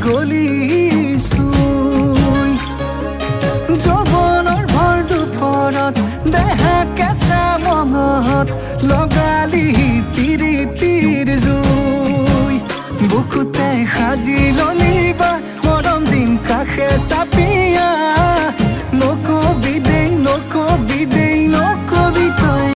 গলি চুই যৌৱনৰ ভৰ দুপৰত দেহা কেঁচা মঙত লগালি পিৰিতিৰ জুই বুকুতে সাজি ললিবা মৰম দিম কাষে চাপিয়া নকবি দেই